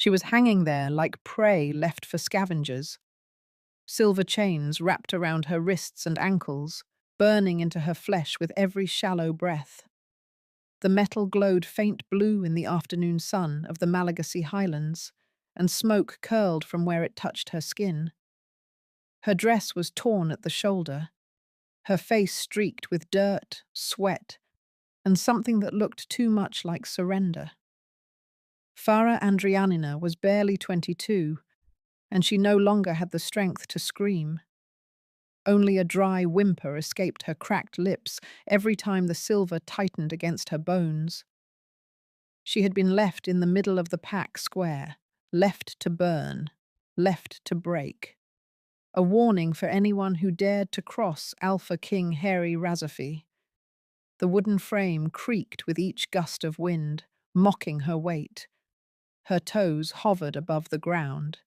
She was hanging there like prey left for scavengers, silver chains wrapped around her wrists and ankles, burning into her flesh with every shallow breath. The metal glowed faint blue in the afternoon sun of the Malagasy highlands, and smoke curled from where it touched her skin. Her dress was torn at the shoulder, her face streaked with dirt, sweat, and something that looked too much like surrender. Farah Andrianina was barely 22, and she no longer had the strength to scream. Only a dry whimper escaped her cracked lips every time the silver tightened against her bones. She had been left in the middle of the pack square, left to burn, left to break. A warning for anyone who dared to cross Alpha King Hairy Razafi. The wooden frame creaked with each gust of wind, mocking her weight. Her toes hovered above the ground.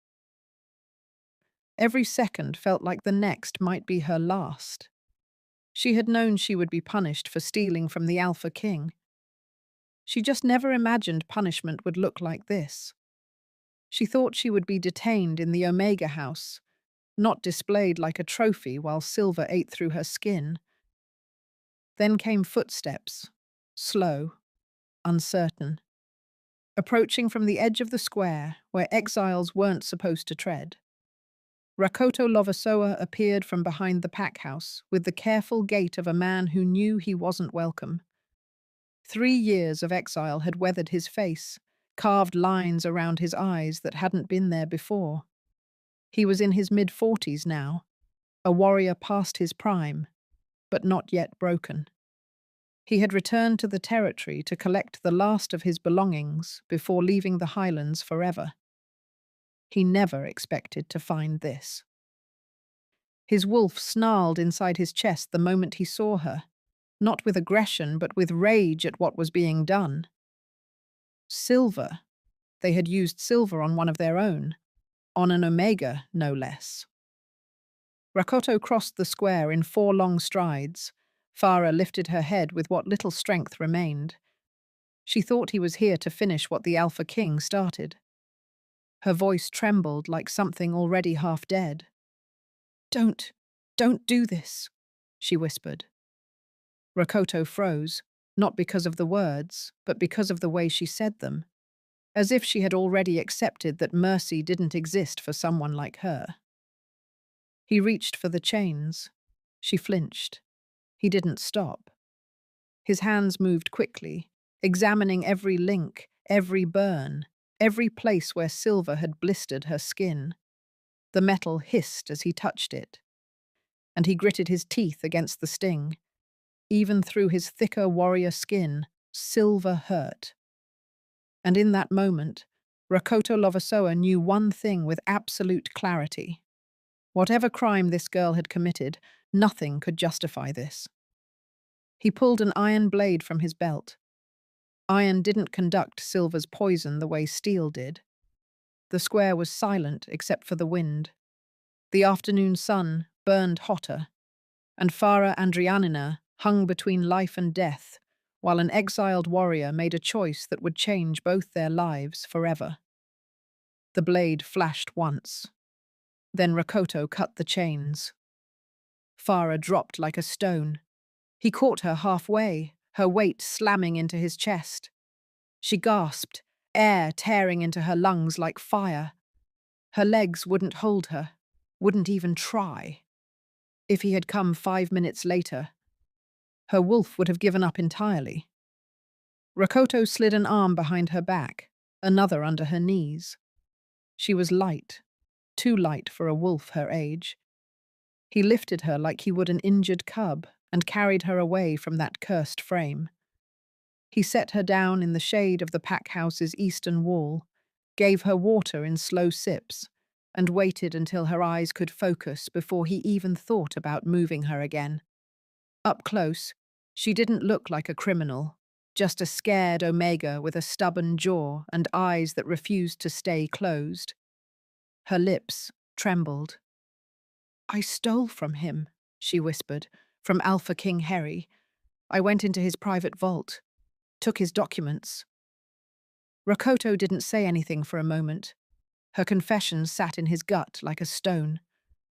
Every second felt like the next might be her last. She had known she would be punished for stealing from the Alpha King. She just never imagined punishment would look like this. She thought she would be detained in the Omega House, not displayed like a trophy while silver ate through her skin. Then came footsteps, slow, uncertain, approaching from the edge of the square where exiles weren't supposed to tread. Rakoto Lovasoa appeared from behind the pack house with the careful gait of a man who knew he wasn't welcome. 3 years of exile had weathered his face, carved lines around his eyes that hadn't been there before. He was in his mid-40s now, a warrior past his prime, but not yet broken. He had returned to the territory to collect the last of his belongings before leaving the highlands forever. He never expected to find this. His wolf snarled inside his chest the moment he saw her, not with aggression but with rage at what was being done. Silver. They had used silver on one of their own, on an Omega, no less. Rakoto crossed the square in 4 long strides. Farah lifted her head with what little strength remained. She thought he was here to finish what the Alpha King started. Her voice trembled like something already half dead. Don't do this," she whispered. Rakoto froze, not because of the words, but because of the way she said them, as if she had already accepted that mercy didn't exist for someone like her. He reached for the chains. She flinched. He didn't stop. His hands moved quickly, examining every link, every burn, every place where silver had blistered her skin. The metal hissed as he touched it, and he gritted his teeth against the sting. Even through his thicker warrior skin, silver hurt. And in that moment, Rakoto Lovasoa knew one thing with absolute clarity. Whatever crime this girl had committed, nothing could justify this. He pulled an iron blade from his belt. Iron didn't conduct silver's poison the way steel did. The square was silent except for the wind. The afternoon sun burned hotter, and Farah Andrianina hung between life and death, while an exiled warrior made a choice that would change both their lives forever. The blade flashed once. Then Rakoto cut the chains. Farah dropped like a stone. He caught her halfway, her weight slamming into his chest. She gasped, air tearing into her lungs like fire. Her legs wouldn't hold her, wouldn't even try. If he had come 5 minutes later, her wolf would have given up entirely. Rakoto slid an arm behind her back, another under her knees. She was light, too light for a wolf her age. He lifted her like he would an injured cub and carried her away from that cursed frame. He set her down in the shade of the pack house's eastern wall, gave her water in slow sips, and waited until her eyes could focus before he even thought about moving her again. Up close, she didn't look like a criminal, just a scared Omega with a stubborn jaw and eyes that refused to stay closed. Her lips trembled. "I stole from him," she whispered, "from Alpha King Harry. I went into his private vault, took his documents." Rakoto didn't say anything for a moment. Her confession sat in his gut like a stone.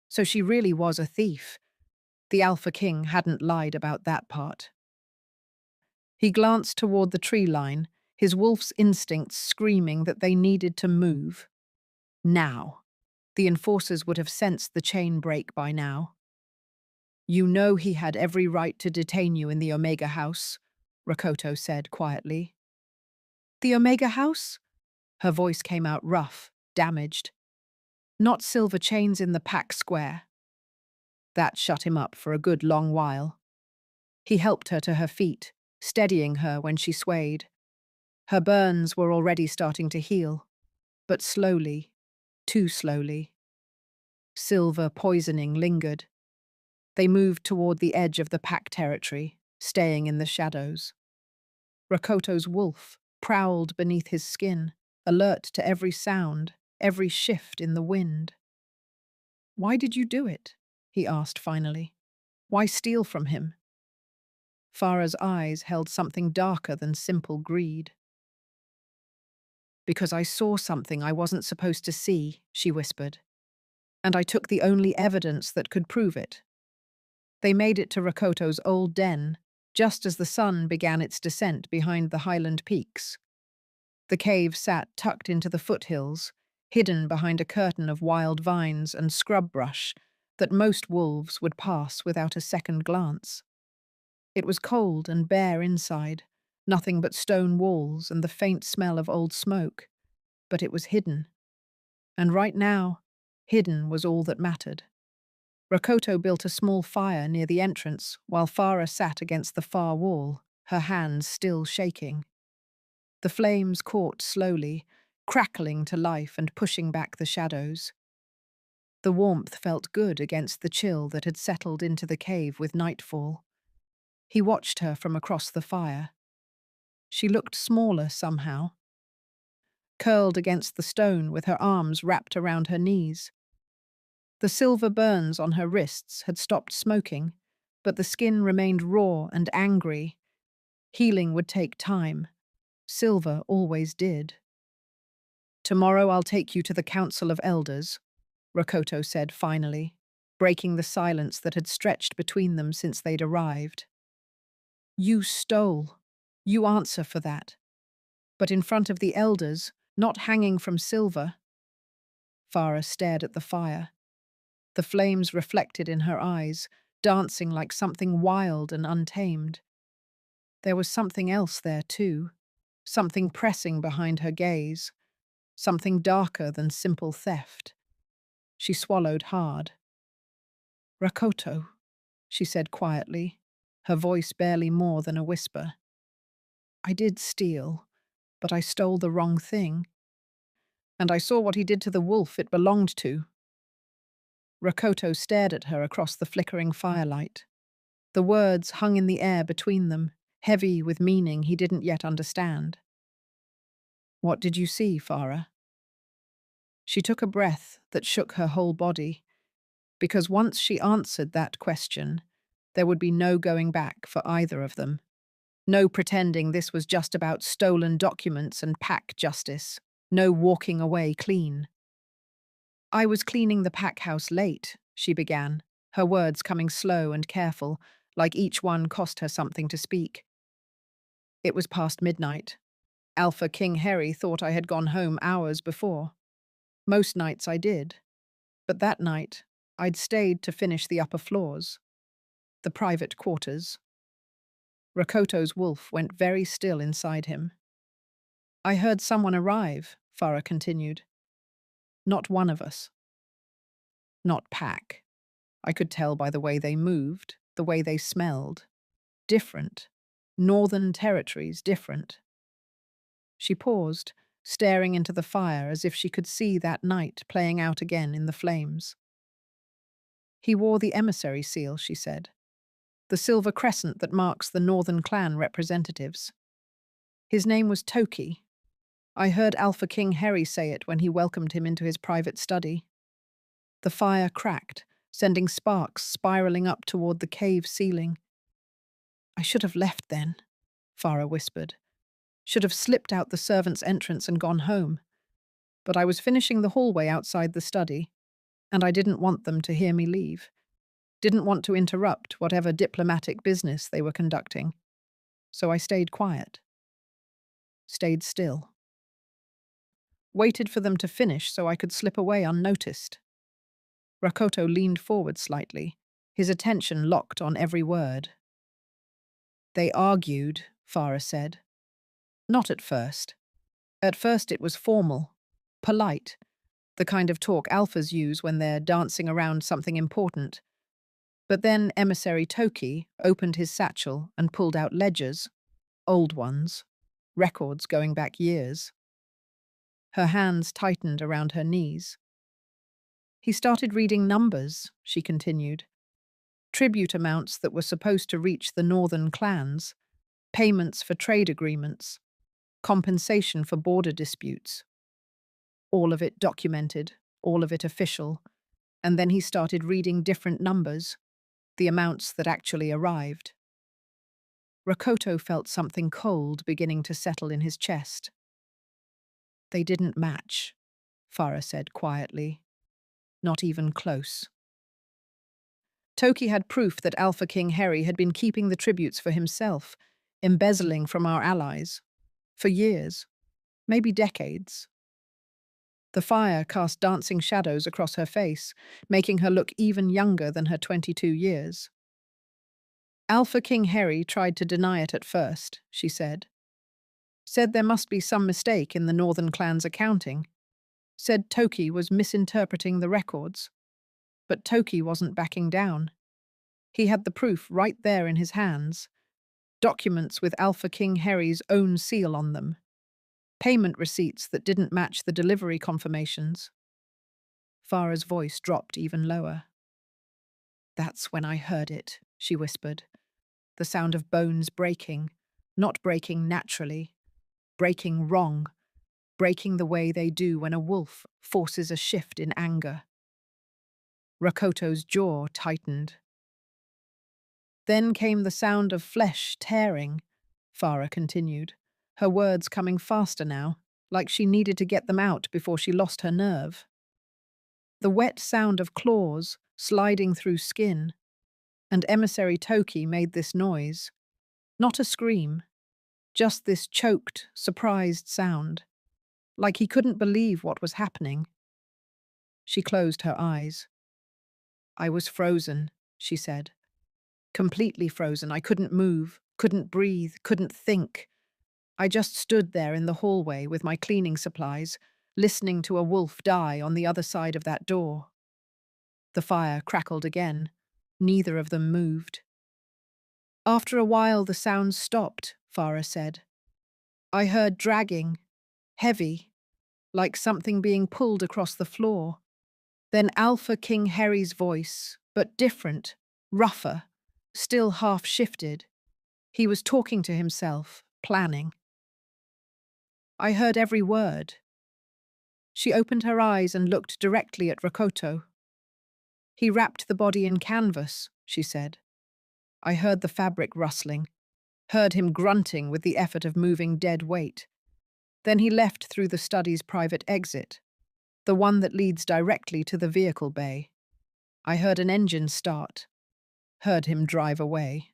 So she really was a thief. The Alpha King hadn't lied about that part. He glanced toward the tree line, his wolf's instincts screaming that they needed to move. Now. The enforcers would have sensed the chain break by now. You know he had every right to detain you in the Omega House, Rakoto said quietly. The Omega House? Her voice came out rough, damaged. Not silver chains in the pack square. That shut him up for a good long while. He helped her to her feet, steadying her when she swayed. Her burns were already starting to heal, but slowly, too slowly. Silver poisoning lingered. They moved toward the edge of the pack territory, staying in the shadows. Rakoto's wolf prowled beneath his skin, alert to every sound, every shift in the wind. Why did you do it? He asked finally. Why steal from him? Farah's eyes held something darker than simple greed. Because I saw something I wasn't supposed to see, she whispered. And I took the only evidence that could prove it. They made it to Rakoto's old den, just as the sun began its descent behind the highland peaks. The cave sat tucked into the foothills, hidden behind a curtain of wild vines and scrub brush that most wolves would pass without a second glance. It was cold and bare inside, nothing but stone walls and the faint smell of old smoke, but it was hidden. And right now, hidden was all that mattered. Rakoto built a small fire near the entrance while Farah sat against the far wall, her hands still shaking. The flames caught slowly, crackling to life and pushing back the shadows. The warmth felt good against the chill that had settled into the cave with nightfall. He watched her from across the fire. She looked smaller somehow, curled against the stone with her arms wrapped around her knees. The silver burns on her wrists had stopped smoking, but the skin remained raw and angry. Healing would take time. Silver always did. Tomorrow I'll take you to the Council of Elders, Rakoto said finally, breaking the silence that had stretched between them since they'd arrived. You stole. You answer for that. But in front of the elders, not hanging from silver. Farah stared at the fire. The flames reflected in her eyes, dancing like something wild and untamed. There was something else there too, something pressing behind her gaze, something darker than simple theft. She swallowed hard. Rakoto, she said quietly, her voice barely more than a whisper. I did steal, but I stole the wrong thing. And I saw what he did to the wolf it belonged to. Rakoto stared at her across the flickering firelight. The words hung in the air between them, heavy with meaning he didn't yet understand. What did you see, Farah? She took a breath that shook her whole body, because once she answered that question, there would be no going back for either of them. No pretending this was just about stolen documents and pack justice. No walking away clean. I was cleaning the pack house late, she began, her words coming slow and careful, like each one cost her something to speak. It was past midnight. Alpha King Harry thought I had gone home hours before. Most nights I did. But that night, I'd stayed to finish the upper floors. The private quarters. Rakoto's wolf went very still inside him. I heard someone arrive, Farah continued. Not one of us. Not pack. I could tell by the way they moved, the way they smelled. Different. Northern territories different. She paused, staring into the fire as if she could see that night playing out again in the flames. He wore the emissary seal, she said. The silver crescent that marks the Northern clan representatives. His name was Toki. I heard Alpha King Harry say it when he welcomed him into his private study. The fire cracked, sending sparks spiraling up toward the cave ceiling. I should have left then, Farah whispered. Should have slipped out the servants' entrance and gone home. But I was finishing the hallway outside the study, and I didn't want them to hear me leave. Didn't want to interrupt whatever diplomatic business they were conducting. So I stayed quiet. Stayed still. Waited for them to finish so I could slip away unnoticed. Rakoto leaned forward slightly, his attention locked on every word. They argued, Farah said. Not at first. At first it was formal, polite, the kind of talk alphas use when they're dancing around something important. But then emissary Toki opened his satchel and pulled out ledgers, old ones, records going back years. Her hands tightened around her knees. He started reading numbers, she continued. Tribute amounts that were supposed to reach the northern clans, payments for trade agreements, compensation for border disputes. All of it documented, all of it official, and then he started reading different numbers, the amounts that actually arrived. Rakoto felt something cold beginning to settle in his chest. They didn't match, Farah said quietly. Not even close. Toki had proof that Alpha King Heri had been keeping the tributes for himself, embezzling from our allies. For years, maybe decades. The fire cast dancing shadows across her face, making her look even younger than her 22 years. Alpha King Heri tried to deny it at first, she said. Said there must be some mistake in the Northern clan's accounting. Said Toki was misinterpreting the records. But Toki wasn't backing down. He had the proof right there in his hands. Documents with Alpha King Heri's own seal on them. Payment receipts that didn't match the delivery confirmations. Farah's voice dropped even lower. That's when I heard it, she whispered. The sound of bones breaking, not breaking naturally, breaking wrong, breaking the way they do when a wolf forces a shift in anger. Rakoto's jaw tightened. Then came the sound of flesh tearing, Farah continued, her words coming faster now, like she needed to get them out before she lost her nerve. The wet sound of claws sliding through skin, and emissary Toki made this noise. Not a scream, just this choked, surprised sound, like he couldn't believe what was happening. She closed her eyes. I was frozen, she said. Completely frozen. I couldn't move, couldn't breathe, couldn't think. I just stood there in the hallway with my cleaning supplies, listening to a wolf die on the other side of that door. The fire crackled again. Neither of them moved. After a while, the sounds stopped, Farah said. I heard dragging, heavy, like something being pulled across the floor. Then Alpha King Heri's voice, but different, rougher, still half-shifted. He was talking to himself, planning. I heard every word. She opened her eyes and looked directly at Rakoto. He wrapped the body in canvas, she said. I heard the fabric rustling, heard him grunting with the effort of moving dead weight. Then he left through the study's private exit, the one that leads directly to the vehicle bay. I heard an engine start, heard him drive away.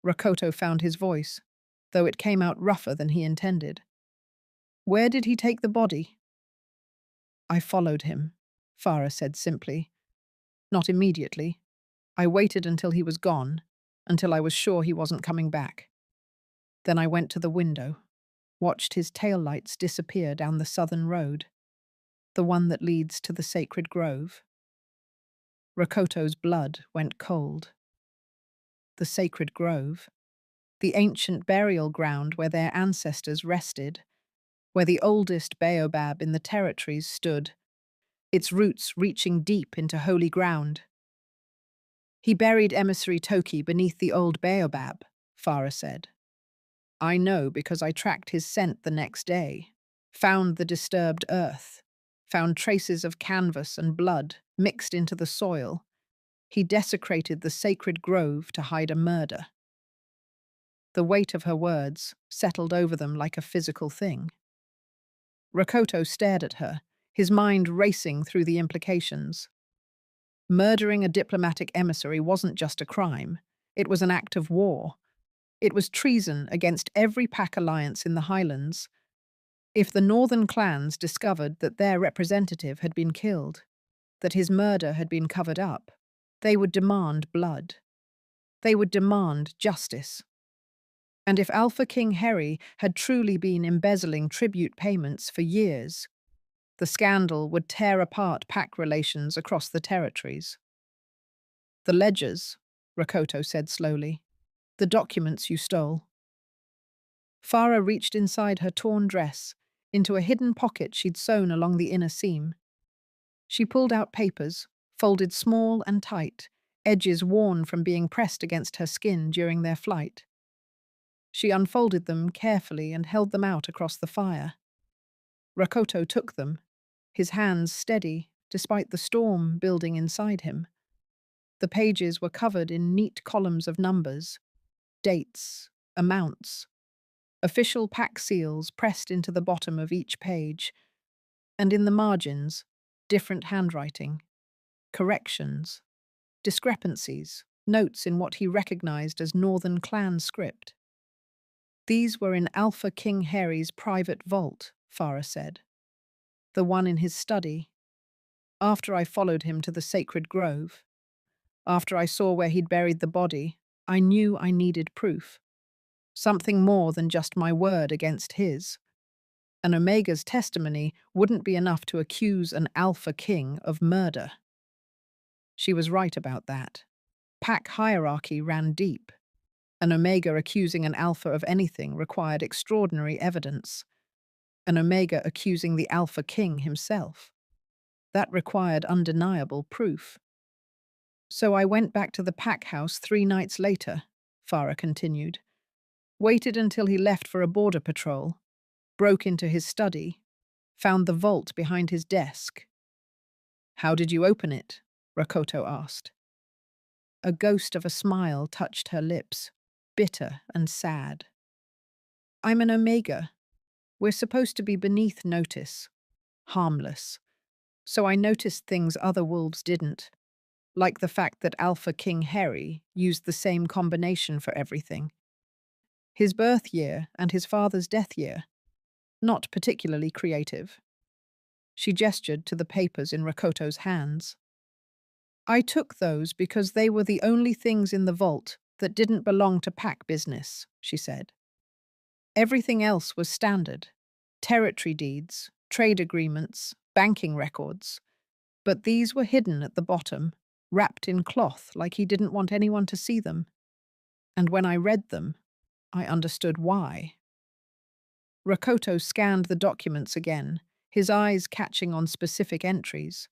Rakoto found his voice, though it came out rougher than he intended. Where did he take the body? I followed him, Farah said simply. Not immediately. I waited until he was gone, until I was sure he wasn't coming back. Then I went to the window, watched his taillights disappear down the southern road, the one that leads to the sacred grove. Rakoto's blood went cold. The sacred grove, the ancient burial ground where their ancestors rested, where the oldest baobab in the territories stood, its roots reaching deep into holy ground. He buried emissary Toki beneath the old baobab, Farah said. I know because I tracked his scent the next day, found the disturbed earth, found traces of canvas and blood mixed into the soil. He desecrated the sacred grove to hide a murder. The weight of her words settled over them like a physical thing. Rakoto stared at her, his mind racing through the implications. Murdering a diplomatic emissary wasn't just a crime, it was an act of war. It was treason against every pack alliance in the Highlands. If the northern clans discovered that their representative had been killed, that his murder had been covered up, they would demand blood. They would demand justice. And if Alpha King Harry had truly been embezzling tribute payments for years, the scandal would tear apart pack relations across the territories. The ledgers, Rakoto said slowly. The documents you stole. Farah reached inside her torn dress, into a hidden pocket she'd sewn along the inner seam. She pulled out papers, folded small and tight, edges worn from being pressed against her skin during their flight. She unfolded them carefully and held them out across the fire. Rakoto took them, his hands steady despite the storm building inside him. The pages were covered in neat columns of numbers, dates, amounts, official pack seals pressed into the bottom of each page, and in the margins, different handwriting, corrections, discrepancies, notes in what he recognized as Northern clan script. These were in Alpha King Harry's private vault, Farah said. The one in his study. After I followed him to the sacred grove, after I saw where he'd buried the body, I knew I needed proof. Something more than just my word against his. An Omega's testimony wouldn't be enough to accuse an Alpha King of murder. She was right about that. Pack hierarchy ran deep. An Omega accusing an Alpha of anything required extraordinary evidence. An Omega accusing the Alpha King himself. That required undeniable proof. So I went back to the pack house 3 nights later, Farah continued. Waited until he left for a border patrol, broke into his study, found the vault behind his desk. How did you open it? Rakoto asked. A ghost of a smile touched her lips, bitter and sad. I'm an Omega. We're supposed to be beneath notice, harmless. So I noticed things other wolves didn't, like the fact that Alpha King Harry used the same combination for everything. His birth year and his father's death year. Not particularly creative. She gestured to the papers in Rakoto's hands. I took those because they were the only things in the vault that didn't belong to pack business, she said. Everything else was standard. Territory deeds, trade agreements, banking records. But these were hidden at the bottom, wrapped in cloth like he didn't want anyone to see them. And when I read them, I understood why. Rakoto scanned the documents again, his eyes catching on specific entries.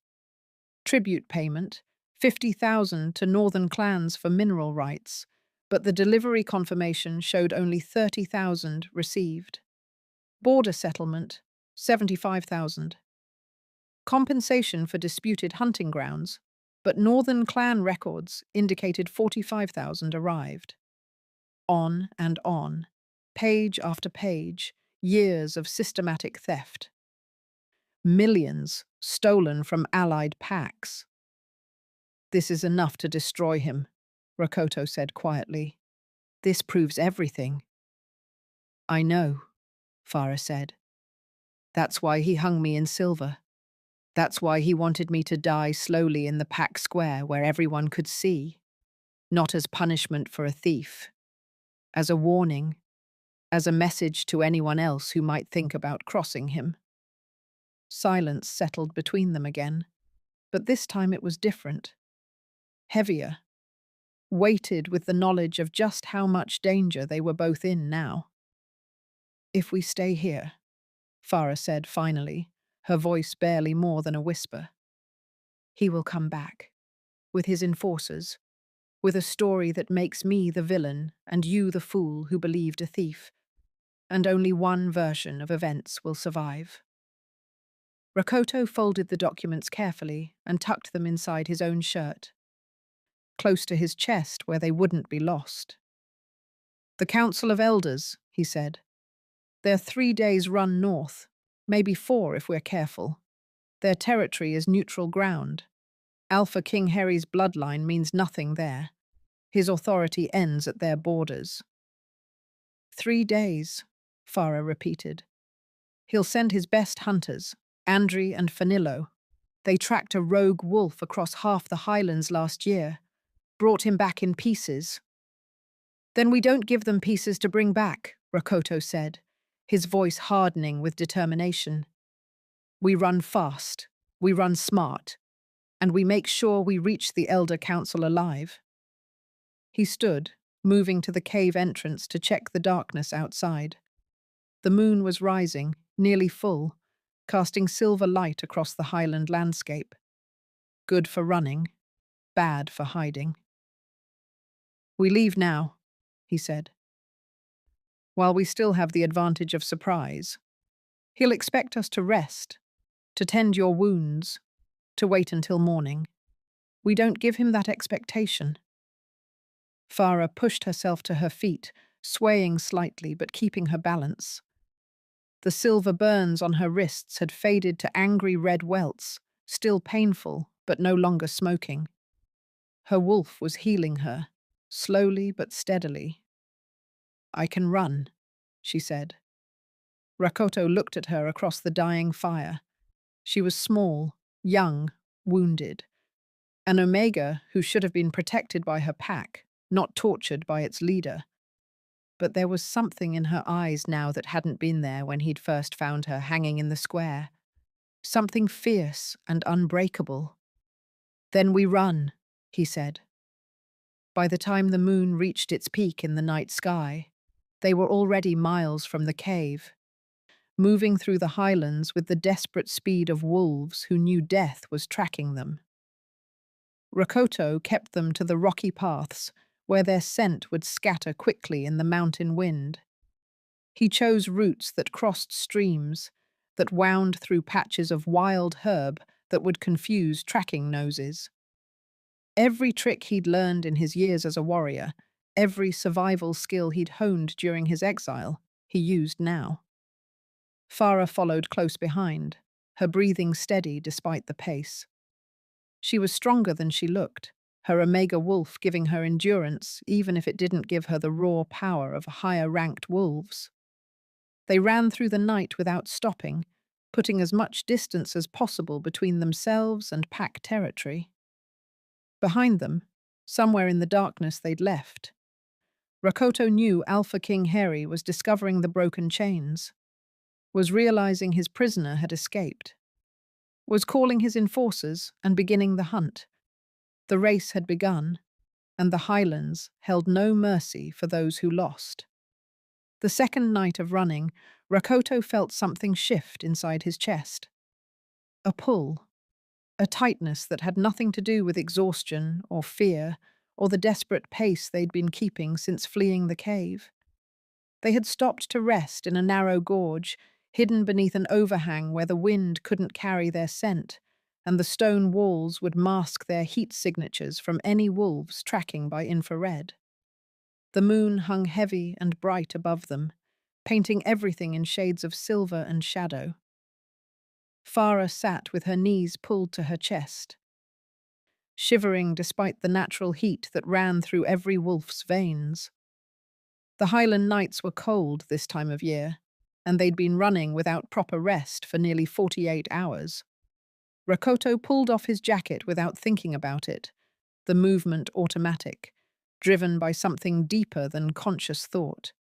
Tribute payment, 50,000 to northern clans for mineral rights, but the delivery confirmation showed only 30,000 received. Border settlement, 75,000. Compensation for disputed hunting grounds, but northern clan records indicated 45,000 arrived. On and on, page after page, years of systematic theft. Millions stolen from allied packs. This is enough to destroy him, Rakoto said quietly. This proves everything. I know, Farah said. That's why he hung me in silver. That's why he wanted me to die slowly in the pack square where everyone could see. Not as punishment for a thief. As a warning. As a message to anyone else who might think about crossing him. Silence settled between them again, but this time it was different. Heavier. Weighted with the knowledge of just how much danger they were both in now. If we stay here, Farah said finally, her voice barely more than a whisper. He will come back, with his enforcers, with a story that makes me the villain and you the fool who believed a thief, and only one version of events will survive. Rakoto folded the documents carefully and tucked them inside his own shirt, close to his chest where they wouldn't be lost. "The Council of Elders," he said. "They're 3 days' run north, maybe 4 if we're careful. Their territory is neutral ground. Alpha King Harry's bloodline means nothing there. His authority ends at their borders." 3 days, Farah repeated. "He'll send his best hunters, Andri and Fanillo. They tracked a rogue wolf across half the highlands last year, brought him back in pieces." "Then we don't give them pieces to bring back," Rakoto said, his voice hardening with determination. "We run fast, we run smart, and we make sure we reach the Elder Council alive." He stood, moving to the cave entrance to check the darkness outside. The moon was rising, nearly full, casting silver light across the highland landscape. Good for running, bad for hiding. "We leave now," he said. "While we still have the advantage of surprise. He'll expect us to rest, to tend your wounds, to wait until morning. We don't give him that expectation." Farah pushed herself to her feet, swaying slightly but keeping her balance. The silver burns on her wrists had faded to angry red welts, still painful but no longer smoking. Her wolf was healing her, slowly but steadily. "I can run," she said. Rakoto looked at her across the dying fire. She was small, young, wounded. An Omega who should have been protected by her pack, not tortured by its leader. But there was something in her eyes now that hadn't been there when he'd first found her hanging in the square. Something fierce and unbreakable. "Then we run," he said. By the time the moon reached its peak in the night sky, they were already miles from the cave, moving through the highlands with the desperate speed of wolves who knew death was tracking them. Rakoto kept them to the rocky paths where their scent would scatter quickly in the mountain wind. He chose routes that crossed streams, that wound through patches of wild herb that would confuse tracking noses. Every trick he'd learned in his years as a warrior, every survival skill he'd honed during his exile, he used now. Farah followed close behind, her breathing steady despite the pace. She was stronger than she looked, her Omega wolf giving her endurance even if it didn't give her the raw power of higher-ranked wolves. They ran through the night without stopping, putting as much distance as possible between themselves and pack territory. Behind them, somewhere in the darkness they'd left, Rakoto knew Alpha King Harry was discovering the broken chains, was realizing his prisoner had escaped, was calling his enforcers and beginning the hunt. The race had begun, and the highlands held no mercy for those who lost. The second night of running, Rakoto felt something shift inside his chest. A pull, a tightness that had nothing to do with exhaustion or fear or the desperate pace they'd been keeping since fleeing the cave. They had stopped to rest in a narrow gorge, hidden beneath an overhang where the wind couldn't carry their scent, and the stone walls would mask their heat signatures from any wolves tracking by infrared. The moon hung heavy and bright above them, painting everything in shades of silver and shadow. Farah sat with her knees pulled to her chest, shivering despite the natural heat that ran through every wolf's veins. The highland nights were cold this time of year, and they'd been running without proper rest for nearly 48 hours. Rakoto pulled off his jacket without thinking about it, the movement automatic, driven by something deeper than conscious thought.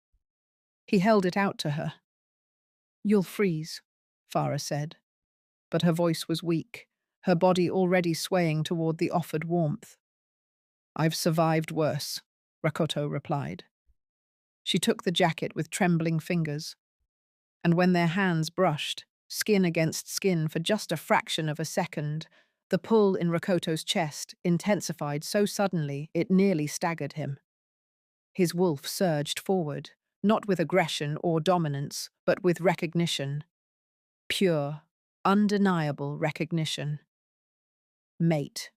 He held it out to her. "You'll freeze," Farah said, but her voice was weak, her body already swaying toward the offered warmth. "I've survived worse," Rakoto replied. She took the jacket with trembling fingers, and when their hands brushed, skin against skin for just a fraction of a second, the pull in Rakoto's chest intensified so suddenly it nearly staggered him. His wolf surged forward, not with aggression or dominance, but with recognition. Pure, undeniable recognition. Mate.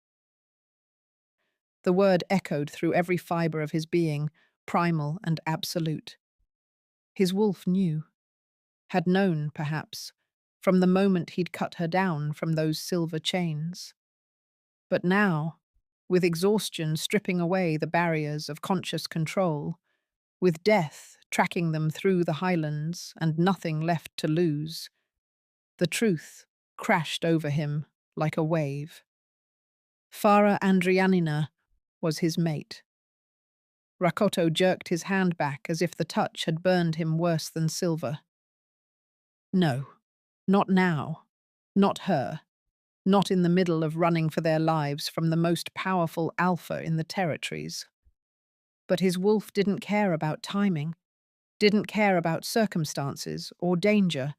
The word echoed through every fiber of his being, primal and absolute. His wolf knew, had known, perhaps, from the moment he'd cut her down from those silver chains. But now, with exhaustion stripping away the barriers of conscious control, with death tracking them through the highlands and nothing left to lose, the truth crashed over him like a wave. Farah Andrianina was his mate. Rakoto jerked his hand back as if the touch had burned him worse than silver. No, not now. Not her. Not in the middle of running for their lives from the most powerful alpha in the territories. But his wolf didn't care about timing, didn't care about circumstances or danger,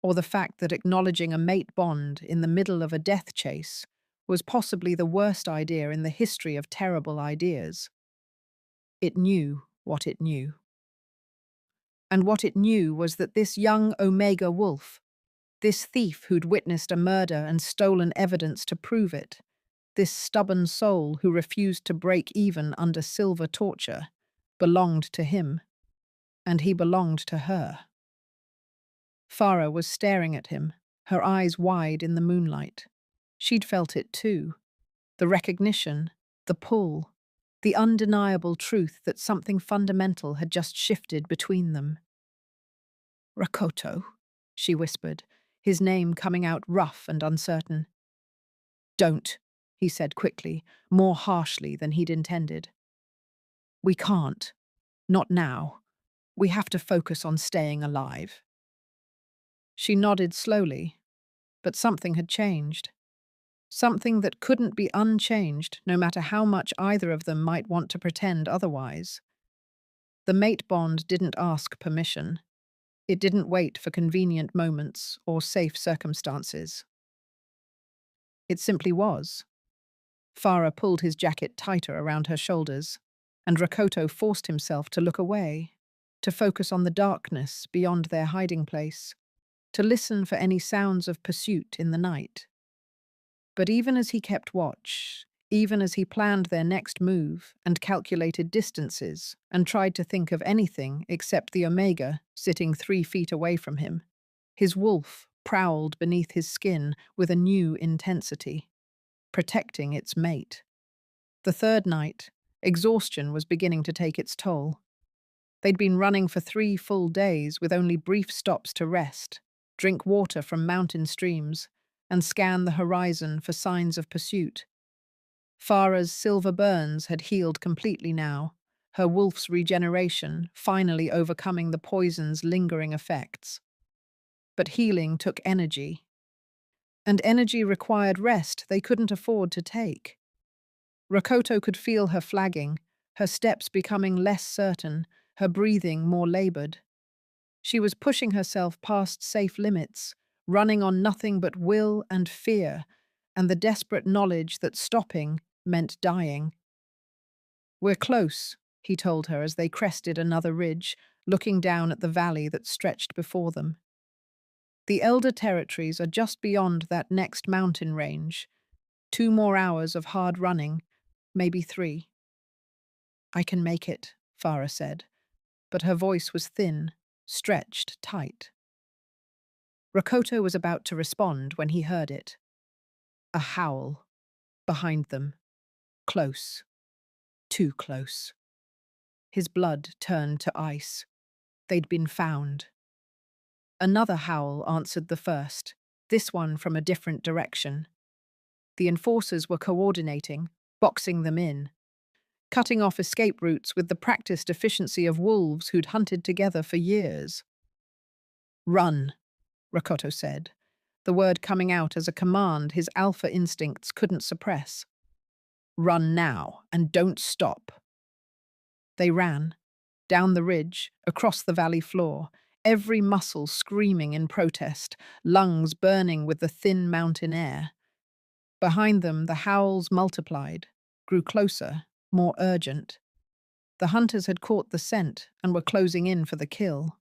or the fact that acknowledging a mate bond in the middle of a death chase was possibly the worst idea in the history of terrible ideas. It knew what it knew. And what it knew was that this young Omega wolf, this thief who'd witnessed a murder and stolen evidence to prove it, this stubborn soul who refused to break even under silver torture, belonged to him, and he belonged to her. Farah was staring at him, her eyes wide in the moonlight. She'd felt it too, the recognition, the pull, the undeniable truth that something fundamental had just shifted between them. "Rakoto," she whispered, his name coming out rough and uncertain. "Don't," he said quickly, more harshly than he'd intended. "We can't. Not now. We have to focus on staying alive." She nodded slowly, but something had changed. Something that couldn't be unchanged, no matter how much either of them might want to pretend otherwise. The mate bond didn't ask permission. It didn't wait for convenient moments or safe circumstances. It simply was. Farah pulled his jacket tighter around her shoulders, and Rakoto forced himself to look away, to focus on the darkness beyond their hiding place, to listen for any sounds of pursuit in the night. But even as he kept watch, even as he planned their next move and calculated distances and tried to think of anything except the Omega sitting 3 feet away from him, his wolf prowled beneath his skin with a new intensity, protecting its mate. The third night, exhaustion was beginning to take its toll. They'd been running for 3 full days with only brief stops to rest, drink water from mountain streams, and scan the horizon for signs of pursuit. Farah's silver burns had healed completely now, her wolf's regeneration finally overcoming the poison's lingering effects. But healing took energy, and energy required rest they couldn't afford to take. Rakoto could feel her flagging, her steps becoming less certain, her breathing more labored. She was pushing herself past safe limits, running on nothing but will and fear, and the desperate knowledge that stopping meant dying. "We're close," he told her as they crested another ridge, looking down at the valley that stretched before them. "The Elder Territories are just beyond that next mountain range. 2 more hours of hard running, maybe 3. "I can make it," Farah said, but her voice was thin, stretched tight. Rakoto was about to respond when he heard it. A howl. Behind them. Close. Too close. His blood turned to ice. They'd been found. Another howl answered the first, this one from a different direction. The enforcers were coordinating, boxing them in, cutting off escape routes with the practiced efficiency of wolves who'd hunted together for years. "Run," Rakoto said, the word coming out as a command his alpha instincts couldn't suppress. "Run now, and don't stop." They ran, down the ridge, across the valley floor, every muscle screaming in protest, lungs burning with the thin mountain air. Behind them, the howls multiplied, grew closer, more urgent. The hunters had caught the scent and were closing in for the kill.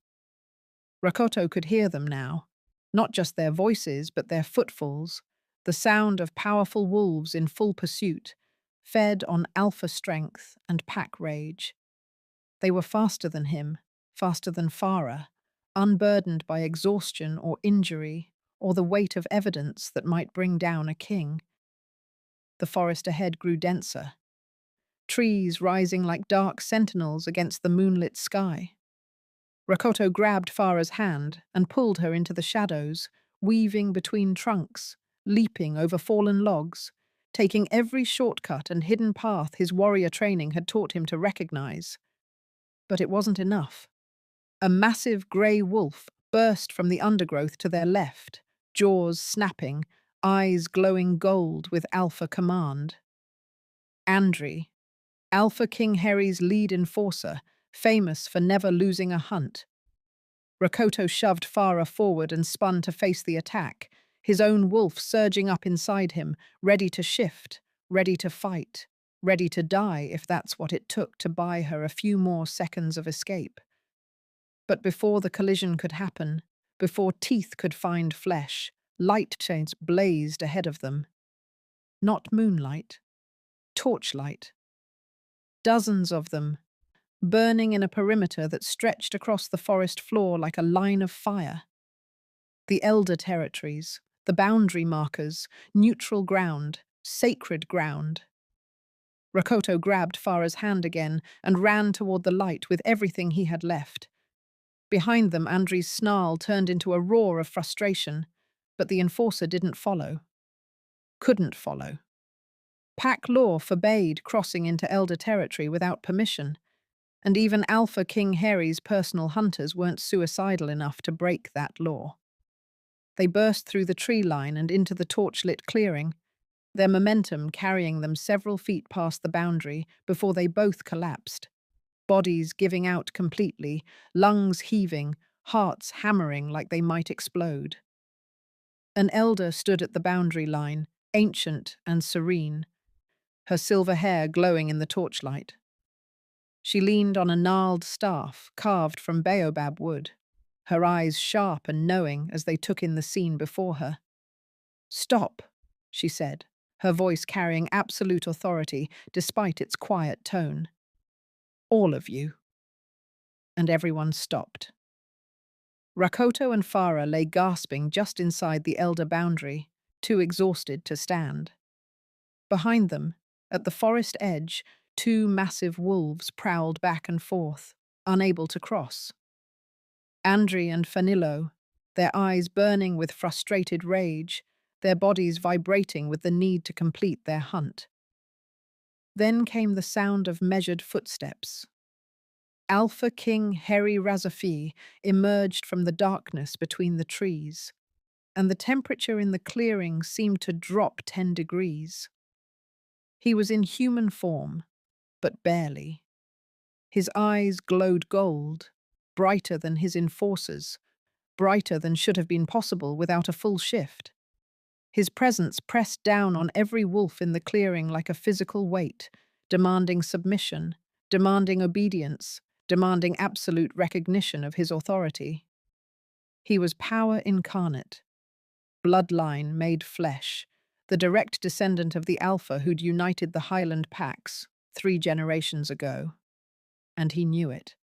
Rakoto could hear them now, not just their voices, but their footfalls, the sound of powerful wolves in full pursuit, fed on alpha strength and pack rage. They were faster than him, faster than Farah, unburdened by exhaustion or injury or the weight of evidence that might bring down a king. The forest ahead grew denser, trees rising like dark sentinels against the moonlit sky. Rakoto grabbed Farah's hand and pulled her into the shadows, weaving between trunks, leaping over fallen logs, taking every shortcut and hidden path his warrior training had taught him to recognize. But it wasn't enough. A massive grey wolf burst from the undergrowth to their left, jaws snapping, eyes glowing gold with alpha command. Andri, Alpha King Harry's lead enforcer, famous for never losing a hunt. Rakoto shoved Farah forward and spun to face the attack, his own wolf surging up inside him, ready to shift, ready to fight, ready to die if that's what it took to buy her a few more seconds of escape. But before the collision could happen, before teeth could find flesh, light chains blazed ahead of them. Not moonlight, torchlight. Dozens of them, burning in a perimeter that stretched across the forest floor like a line of fire. The elder territories, the boundary markers, neutral ground, sacred ground. Rakoto grabbed Farah's hand again and ran toward the light with everything he had left. Behind them, Andri's snarl turned into a roar of frustration, but the enforcer didn't follow. Couldn't follow. Pack law forbade crossing into elder territory without permission, and even Alpha King Harry's personal hunters weren't suicidal enough to break that law. They burst through the tree line and into the torchlit clearing, their momentum carrying them several feet past the boundary before they both collapsed, bodies giving out completely, lungs heaving, hearts hammering like they might explode. An elder stood at the boundary line, ancient and serene, her silver hair glowing in the torchlight. She leaned on a gnarled staff carved from baobab wood, her eyes sharp and knowing as they took in the scene before her. "Stop," she said, her voice carrying absolute authority despite its quiet tone. "All of you." And everyone stopped. Rakoto and Farah lay gasping just inside the elder boundary, too exhausted to stand. Behind them, at the forest edge, two massive wolves prowled back and forth, unable to cross. Andri and Fanillo, their eyes burning with frustrated rage, their bodies vibrating with the need to complete their hunt. Then came the sound of measured footsteps. Alpha King Harry Razafi emerged from the darkness between the trees, and the temperature in the clearing seemed to drop 10 degrees. He was in human form, but barely. His eyes glowed gold, brighter than his enforcers, brighter than should have been possible without a full shift. His presence pressed down on every wolf in the clearing like a physical weight, demanding submission, demanding obedience, demanding absolute recognition of his authority. He was power incarnate, bloodline made flesh, the direct descendant of the Alpha who'd united the Highland packs 3 generations ago. And he knew it.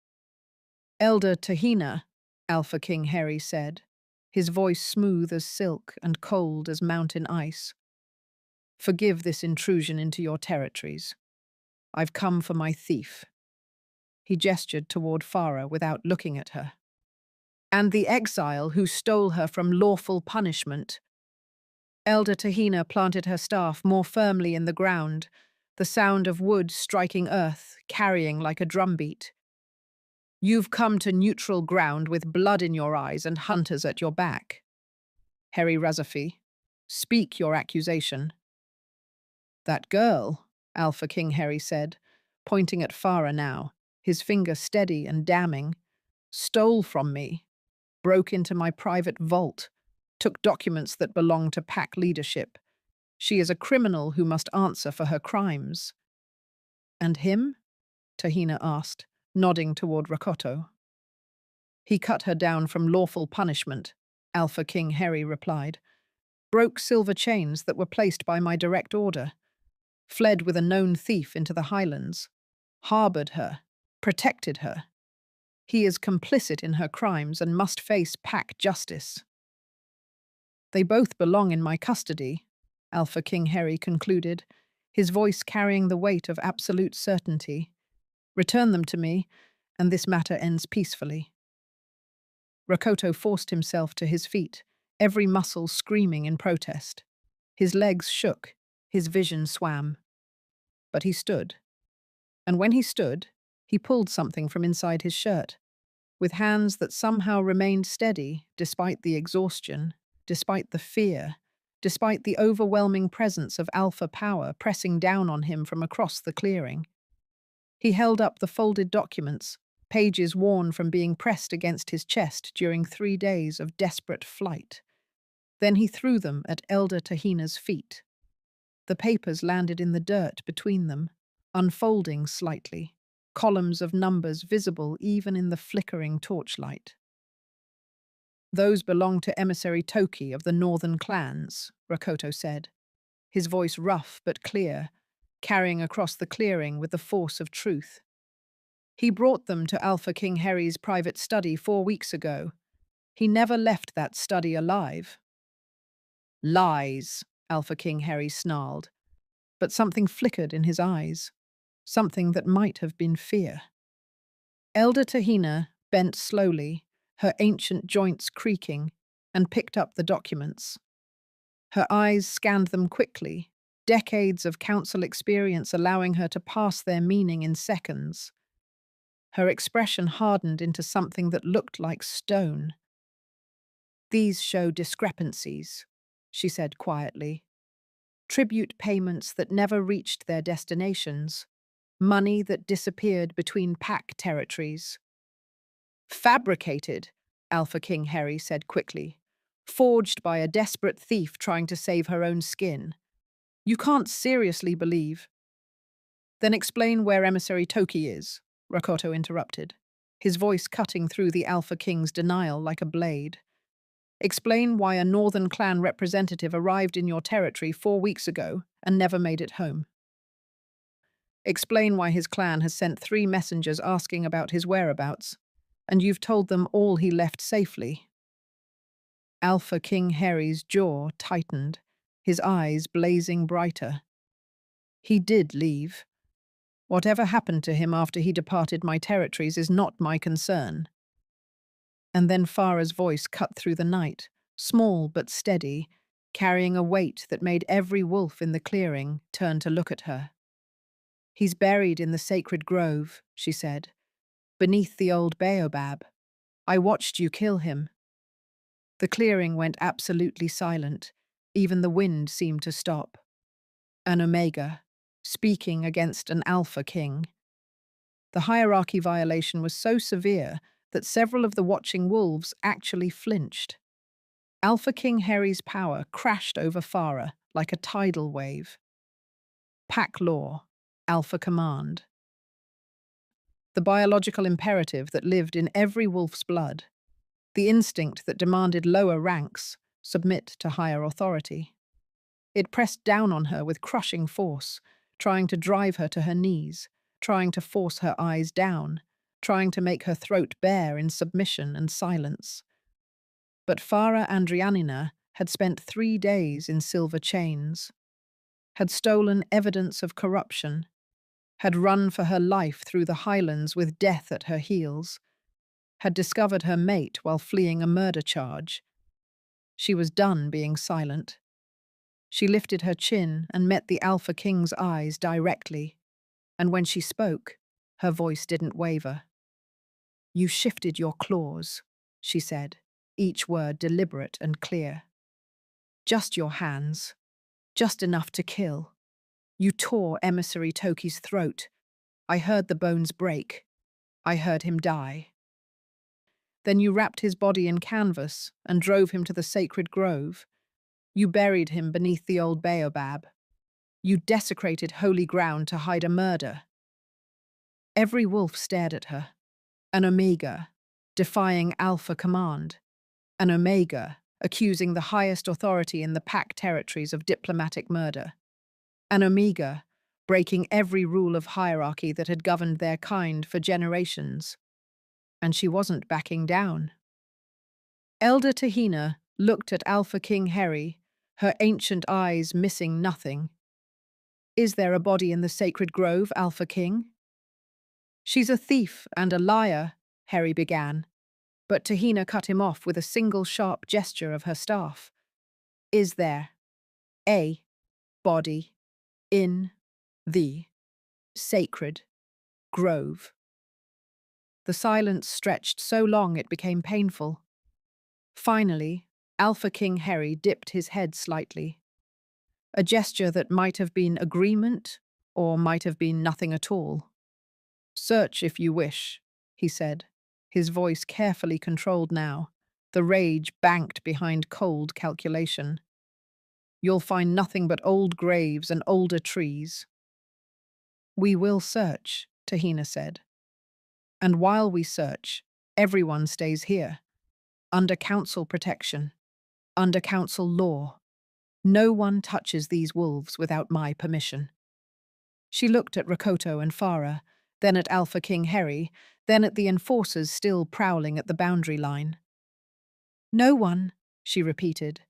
"Elder Tahina," Alpha King Harry said, his voice smooth as silk and cold as mountain ice. "Forgive this intrusion into your territories. I've come for my thief." He gestured toward Farah without looking at her. "And the exile who stole her from lawful punishment." Elder Tahina planted her staff more firmly in the ground, the sound of wood striking earth, carrying like a drumbeat. "You've come to neutral ground with blood in your eyes and hunters at your back. Harry Razafi, speak your accusation." "That girl," Alpha King Harry said, pointing at Farah now, his finger steady and damning, "stole from me, broke into my private vault, took documents that belong to pack leadership. She is a criminal who must answer for her crimes." "And him?" Tahina asked, nodding toward Rakoto. "He cut her down from lawful punishment," Alpha King Harry replied. "Broke silver chains that were placed by my direct order. Fled with a known thief into the Highlands. Harbored her. protected her. He is complicit in her crimes and must face pack justice. They both belong in my custody, Alpha King Harry concluded, his voice carrying the weight of absolute certainty. Return them to me, and this matter ends peacefully. Rakoto forced himself to his feet, every muscle screaming in protest. His legs shook, his vision swam. But he stood. And when he stood, he pulled something from inside his shirt. With hands that somehow remained steady, despite the exhaustion, despite the fear, despite the overwhelming presence of alpha power pressing down on him from across the clearing. He held up the folded documents, pages worn from being pressed against his chest during 3 days of desperate flight. Then he threw them at Elder Tahina's feet. The papers landed in the dirt between them, unfolding slightly, columns of numbers visible even in the flickering torchlight. Those belong to emissary Toki of the northern clans, Rakoto said, his voice rough but clear, carrying across the clearing with the force of truth. He brought them to Alpha King Harry's private study 4 weeks ago. He never left that study alive. Lies, Alpha King Harry snarled, but something flickered in his eyes, something that might have been fear. Elder Tahina bent slowly, her ancient joints creaking, and picked up the documents. Her eyes scanned them quickly, decades of council experience allowing her to pass their meaning in seconds. Her expression hardened into something that looked like stone. These show discrepancies, she said quietly. Tribute payments that never reached their destinations, money that disappeared between pack territories. Fabricated, Alpha King Harry said quickly. Forged by a desperate thief trying to save her own skin. You can't seriously believe. Then explain where Emissary Toki is, Rakoto interrupted, his voice cutting through the Alpha King's denial like a blade. Explain why a Northern Clan representative arrived in your territory 4 weeks ago and never made it home. Explain why his clan has sent 3 messengers asking about his whereabouts, and you've told them all he left safely. Alpha King Harry's jaw tightened, his eyes blazing brighter. He did leave. Whatever happened to him after he departed my territories is not my concern. And then Farah's voice cut through the night, small but steady, carrying a weight that made every wolf in the clearing turn to look at her. He's buried in the sacred grove, she said, beneath the old baobab. I watched you kill him. The clearing went absolutely silent. Even the wind seemed to stop. An Omega, speaking against an Alpha King. The hierarchy violation was so severe that several of the watching wolves actually flinched. Alpha King Harry's power crashed over Farah like a tidal wave. Pack law, Alpha command. The biological imperative that lived in every wolf's blood. The instinct that demanded lower ranks submit to higher authority. It pressed down on her with crushing force, trying to drive her to her knees, trying to force her eyes down, trying to make her throat bare in submission and silence. But Farah Andrianina had spent 3 days in silver chains, had stolen evidence of corruption, had run for her life through the highlands with death at her heels, had discovered her mate while fleeing a murder charge. She was done being silent. She lifted her chin and met the Alpha King's eyes directly, and when she spoke, her voice didn't waver. You shifted your claws, she said, each word deliberate and clear. Just your hands, just enough to kill. You tore Emissary Toki's throat. I heard the bones break. I heard him die. Then you wrapped his body in canvas and drove him to the sacred grove. You buried him beneath the old baobab. You desecrated holy ground to hide a murder. Every wolf stared at her. An Omega, defying Alpha command. An Omega, accusing the highest authority in the pack territories of diplomatic murder. An Omega, breaking every rule of hierarchy that had governed their kind for generations. And she wasn't backing down. Elder Tahina looked at Alpha King Heri, her ancient eyes missing nothing. Is there a body in the sacred grove, Alpha King? She's a thief and a liar, Heri began, but Tahina cut him off with a single sharp gesture of her staff. Is there a body in the sacred grove? The silence stretched so long it became painful. Finally, Alpha King Heri dipped his head slightly. A gesture that might have been agreement or might have been nothing at all. Search if you wish, he said, his voice carefully controlled now, the rage banked behind cold calculation. You'll find nothing but old graves and older trees. We will search, Tahina said. And while we search, everyone stays here, under council protection, under council law. No one touches these wolves without my permission. She looked at Rakoto and Farah, then at Alpha King Heri, then at the enforcers still prowling at the boundary line. No one, she repeated,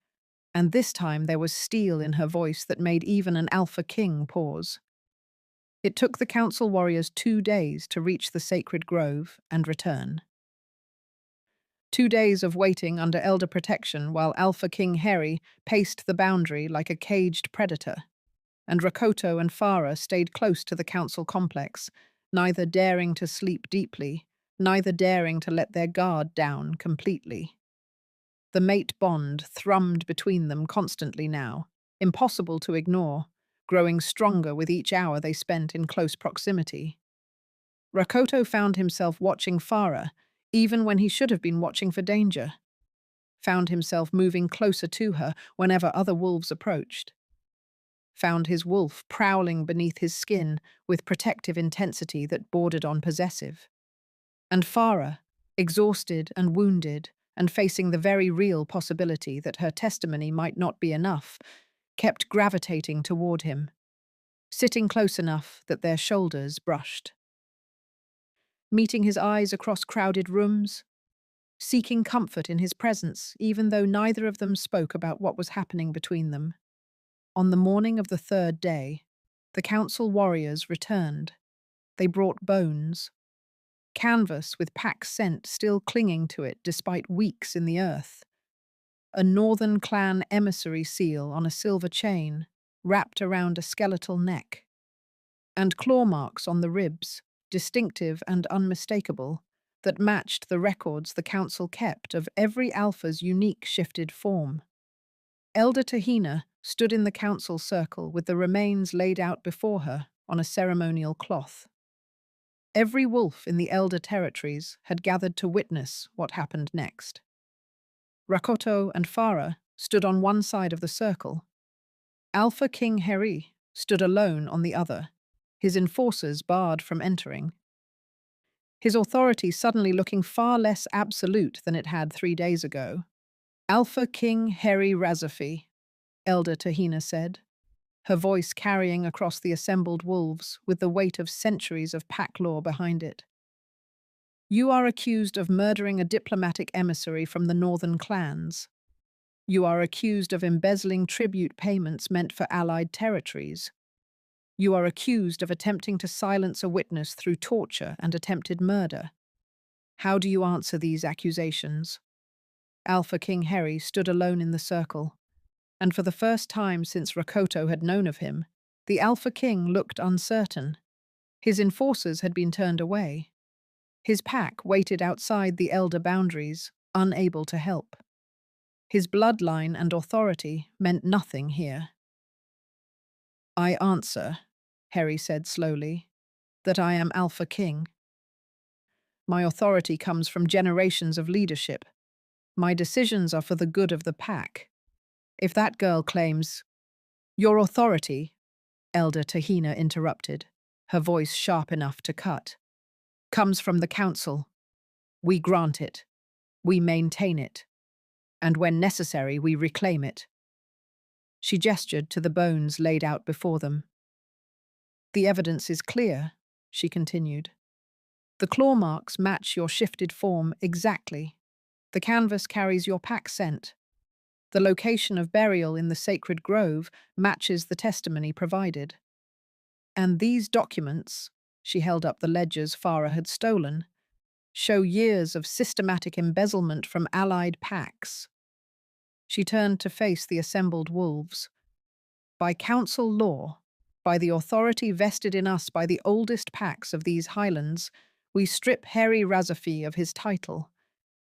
and this time there was steel in her voice that made even an Alpha King pause. It took the council warriors 2 days to reach the sacred grove and return. 2 days of waiting under elder protection while Alpha King Heri paced the boundary like a caged predator, and Rakoto and Farah stayed close to the council complex, neither daring to sleep deeply, neither daring to let their guard down completely. The mate bond thrummed between them constantly now, impossible to ignore, growing stronger with each hour they spent in close proximity. Rakoto found himself watching Farah, even when he should have been watching for danger. Found himself moving closer to her whenever other wolves approached. Found his wolf prowling beneath his skin with protective intensity that bordered on possessive. And Farah, exhausted and wounded, and facing the very real possibility that her testimony might not be enough, kept gravitating toward him, sitting close enough that their shoulders brushed. Meeting his eyes across crowded rooms, seeking comfort in his presence even though neither of them spoke about what was happening between them. On the morning of the 3rd day, the council warriors returned. They brought bones. Canvas with pack scent still clinging to it despite weeks in the earth. A northern clan emissary seal on a silver chain, wrapped around a skeletal neck. And claw marks on the ribs, distinctive and unmistakable, that matched the records the council kept of every alpha's unique shifted form. Elder Tahina stood in the council circle with the remains laid out before her on a ceremonial cloth. Every wolf in the elder territories had gathered to witness what happened next. Rakoto and Farah stood on one side of the circle. Alpha King Heri stood alone on the other, his enforcers barred from entering. His authority suddenly looking far less absolute than it had 3 days ago. Alpha King Heri Razafi, Elder Tahina said, her voice carrying across the assembled wolves with the weight of centuries of pack law behind it. You are accused of murdering a diplomatic emissary from the northern clans. You are accused of embezzling tribute payments meant for allied territories. You are accused of attempting to silence a witness through torture and attempted murder. How do you answer these accusations? Alpha King Heri stood alone in the circle, and for the first time since Rakoto had known of him, the Alpha King looked uncertain. His enforcers had been turned away. His pack waited outside the elder boundaries, unable to help. His bloodline and authority meant nothing here. I answer, Heri said slowly, that I am Alpha King. My authority comes from generations of leadership. My decisions are for the good of the pack. If that girl claims, your authority, Elder Tahina interrupted, her voice sharp enough to cut, comes from the council. We grant it. We maintain it. And when necessary, we reclaim it. She gestured to the bones laid out before them. The evidence is clear, she continued. The claw marks match your shifted form exactly. The canvas carries your pack scent. The location of burial in the sacred grove matches the testimony provided. And these documents, she held up the ledgers Farah had stolen, show years of systematic embezzlement from allied packs. She turned to face the assembled wolves. By council law, by the authority vested in us by the oldest packs of these highlands, we strip Heri Razafi of his title.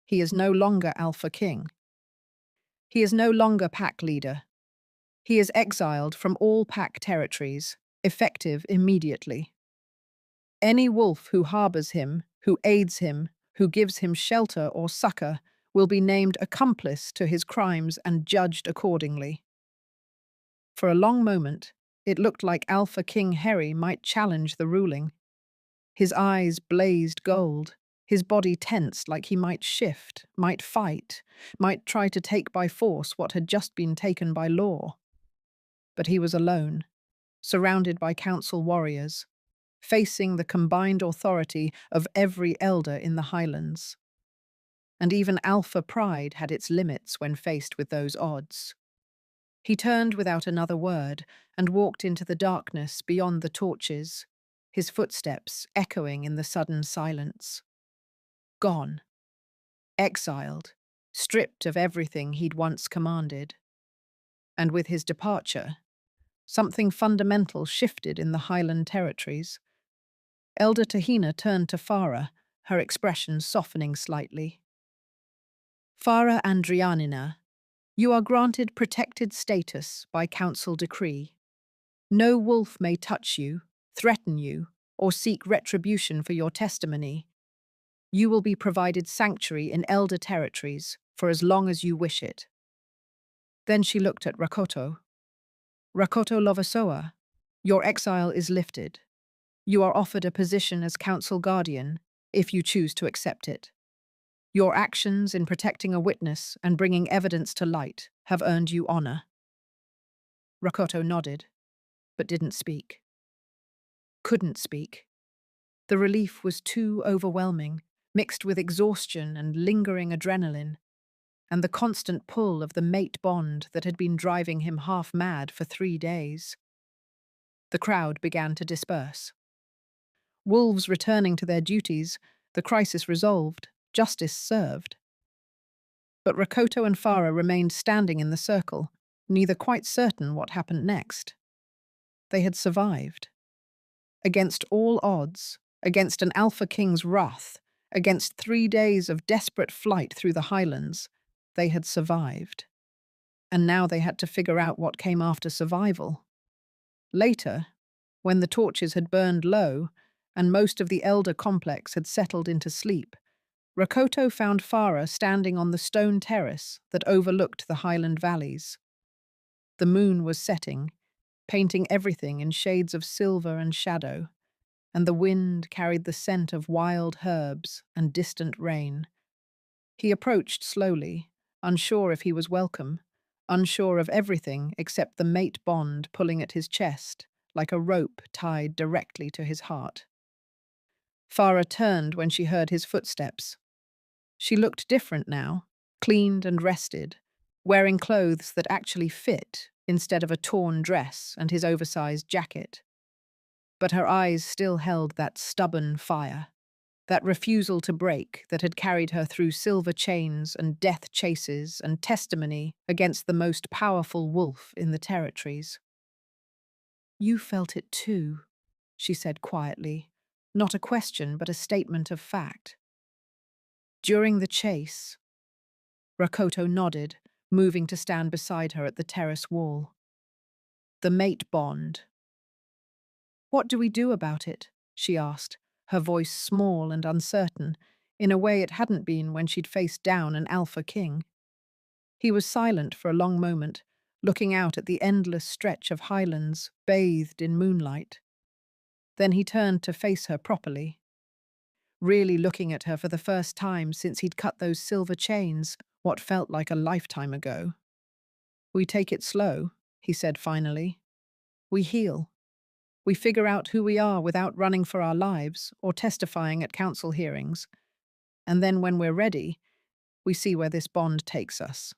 He is no longer Alpha King. He is no longer pack leader. He is exiled from all pack territories, effective immediately. Any wolf who harbors him, who aids him, who gives him shelter or succor, will be named accomplice to his crimes and judged accordingly. For a long moment, it looked like Alpha King Heri might challenge the ruling. His eyes blazed gold, his body tensed like he might shift, might fight, might try to take by force what had just been taken by law. But he was alone, surrounded by council warriors, facing the combined authority of every elder in the highlands. And even Alpha pride had its limits when faced with those odds. He turned without another word and walked into the darkness beyond the torches, his footsteps echoing in the sudden silence. Gone. Exiled, stripped of everything he'd once commanded. And with his departure, something fundamental shifted in the Highland territories. Elder Tahina turned to Farah, her expression softening slightly. Farah Andrianina, you are granted protected status by council decree. No wolf may touch you, threaten you, or seek retribution for your testimony. You will be provided sanctuary in elder territories for as long as you wish it. Then she looked at Rakoto. Rakoto Lovasoa, your exile is lifted. You are offered a position as council guardian, if you choose to accept it. Your actions in protecting a witness and bringing evidence to light have earned you honor. Rakoto nodded, but didn't speak. Couldn't speak. The relief was too overwhelming, mixed with exhaustion and lingering adrenaline, and the constant pull of the mate bond that had been driving him half mad for 3 days. The crowd began to disperse. Wolves returning to their duties, the crisis resolved, justice served. But Rakoto and Farah remained standing in the circle, neither quite certain what happened next. They had survived. Against all odds, against an Alpha King's wrath, against 3 days of desperate flight through the highlands, they had survived. And now they had to figure out what came after survival. Later, when the torches had burned low and most of the elder complex had settled into sleep, Rakoto found Farah standing on the stone terrace that overlooked the highland valleys. The moon was setting, painting everything in shades of silver and shadow, and the wind carried the scent of wild herbs and distant rain. He approached slowly, unsure if he was welcome, unsure of everything except the mate bond pulling at his chest, like a rope tied directly to his heart. Farah turned when she heard his footsteps. She looked different now, cleaned and rested, wearing clothes that actually fit instead of a torn dress and his oversized jacket. But her eyes still held that stubborn fire, that refusal to break that had carried her through silver chains and death chases and testimony against the most powerful wolf in the territories. You felt it too, she said quietly, not a question but a statement of fact. During the chase, Rakoto nodded, moving to stand beside her at the terrace wall. The mate bond. What do we do about it? She asked, her voice small and uncertain, in a way it hadn't been when she'd faced down an Alpha King. He was silent for a long moment, looking out at the endless stretch of highlands bathed in moonlight. Then he turned to face her properly, really looking at her for the first time since he'd cut those silver chains, what felt like a lifetime ago. We take it slow, he said finally. We heal. We figure out who we are without running for our lives or testifying at council hearings. And then when we're ready, we see where this bond takes us.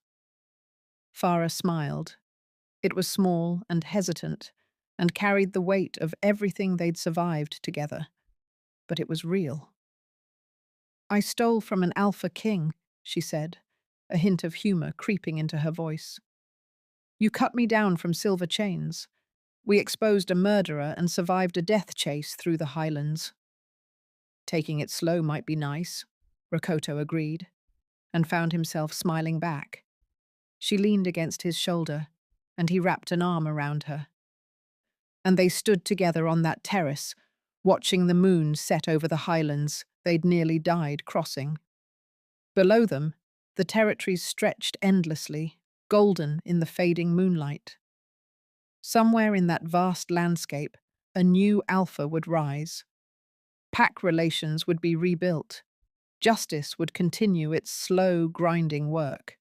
Farah smiled. It was small and hesitant, and carried the weight of everything they'd survived together. But it was real. I stole from an alpha king, she said, a hint of humor creeping into her voice. You cut me down from silver chains. We exposed a murderer and survived a death chase through the highlands. Taking it slow might be nice, Rakoto agreed, and found himself smiling back. She leaned against his shoulder, and he wrapped an arm around her. And they stood together on that terrace, watching the moon set over the highlands they'd nearly died crossing. Below them, the territories stretched endlessly, golden in the fading moonlight. Somewhere in that vast landscape, a new alpha would rise. Pack relations would be rebuilt. Justice would continue its slow, grinding work.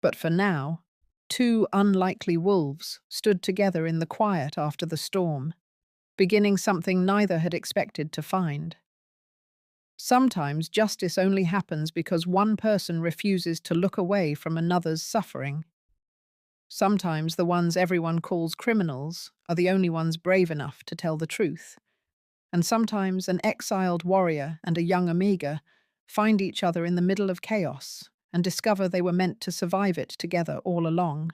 But for now, two unlikely wolves stood together in the quiet after the storm, beginning something neither had expected to find. Sometimes justice only happens because one person refuses to look away from another's suffering. Sometimes the ones everyone calls criminals are the only ones brave enough to tell the truth. And sometimes an exiled warrior and a young Amiga find each other in the middle of chaos and discover they were meant to survive it together all along.